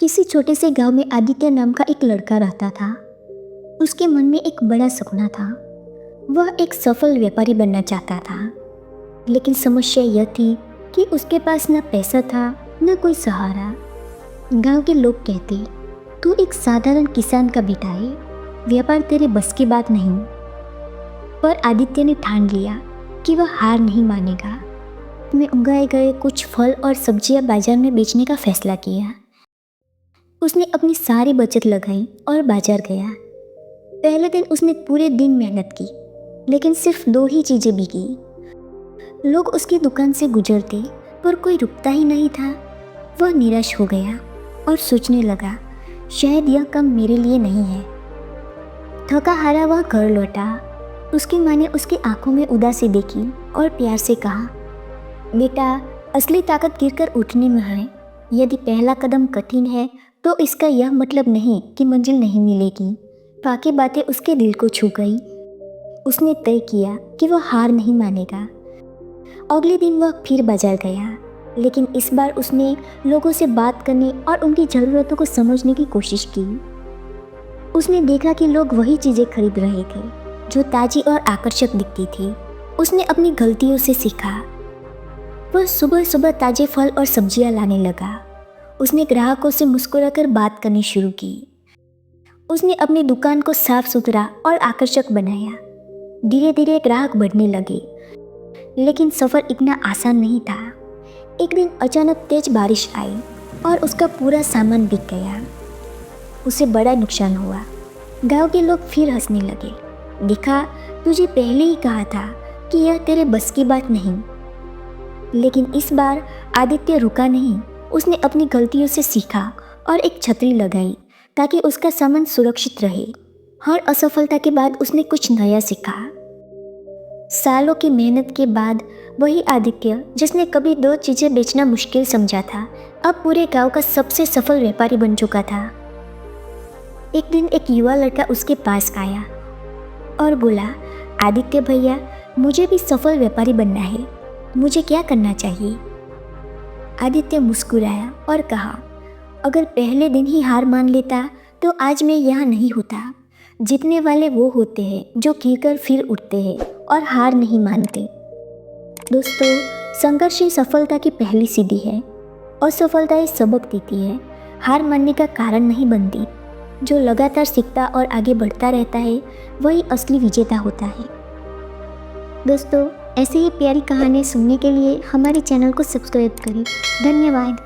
किसी छोटे से गांव में आदित्य नाम का एक लड़का रहता था। उसके मन में एक बड़ा सपना था। वह एक सफल व्यापारी बनना चाहता था, लेकिन समस्या यह थी कि उसके पास न पैसा था न कोई सहारा। गांव के लोग कहते, तू एक साधारण किसान का बेटा है, व्यापार तेरे बस की बात नहीं। पर आदित्य ने ठान लिया कि वह हार नहीं मानेगा। में उगाए गए कुछ फल और सब्जियां बाजार में बेचने का फैसला किया। उसने अपनी सारी बचत लगाई और बाजार गया। पहले दिन उसने पूरे दिन मेहनत की, लेकिन सिर्फ 2 ही चीजें बिकी। लोग उसकी दुकान से गुजरते पर कोई रुकता ही नहीं था। वह निराश हो गया और सोचने लगा, शायद यह काम मेरे लिए नहीं है। थका हारा वह घर लौटा। उसकी माँ ने उसकी आंखों में उदासी देखी और प्यार से कहा, बेटा, असली ताकत गिरकर उठने में है। यदि पहला कदम कठिन है तो इसका यह मतलब नहीं कि मंजिल नहीं मिलेगी। बाकी बातें उसके दिल को छू गई। उसने तय किया कि वह हार नहीं मानेगा। अगले दिन वह फिर बाजार गया, लेकिन इस बार उसने लोगों से बात करने और उनकी ज़रूरतों को समझने की कोशिश की। उसने देखा कि लोग वही चीज़ें खरीद रहे थे जो ताज़ी और आकर्षक दिखती थी। उसने अपनी गलतियों से सीखा। वह सुबह सुबह ताज़े फल और सब्जियां लाने लगा। उसने ग्राहकों से मुस्कुराकर बात करनी शुरू की। उसने अपनी दुकान को साफ सुथरा और आकर्षक बनाया। धीरे धीरे ग्राहक बढ़ने लगे, लेकिन सफ़र इतना आसान नहीं था। एक दिन अचानक तेज बारिश आई और उसका पूरा सामान बिक गया। उसे बड़ा नुकसान हुआ। गांव के लोग फिर हंसने लगे। देखा, तुझे पहले ही कहा था कि यह तेरे बस की बात नहीं। लेकिन इस बार आदित्य रुका नहीं। उसने अपनी गलतियों से सीखा और एक छतरी लगाई ताकि उसका सामान सुरक्षित रहे। हर असफलता के बाद उसने कुछ नया सीखा। सालों की मेहनत के बाद वही आदित्य, जिसने कभी 2 चीज़ें बेचना मुश्किल समझा था, अब पूरे गांव का सबसे सफल व्यापारी बन चुका था। एक दिन एक युवा लड़का उसके पास आया और बोला, आदित्य भैया, मुझे भी सफल व्यापारी बनना है। मुझे क्या करना चाहिए? आदित्य मुस्कुराया और कहा, अगर पहले दिन ही हार मान लेता तो आज मैं यहाँ नहीं होता। जीतने वाले वो होते हैं जो गिरकर फिर उठते हैं और हार नहीं मानते। दोस्तों, संघर्ष ही सफलता की पहली सीढ़ी है। असफलताएं सबक देती है, हार मानने का कारण नहीं बनती। जो लगातार सीखता और आगे बढ़ता रहता है, वही असली विजेता होता है। दोस्तों, ऐसे ही प्यारी कहानी सुनने के लिए हमारे चैनल को सब्सक्राइब करें। धन्यवाद।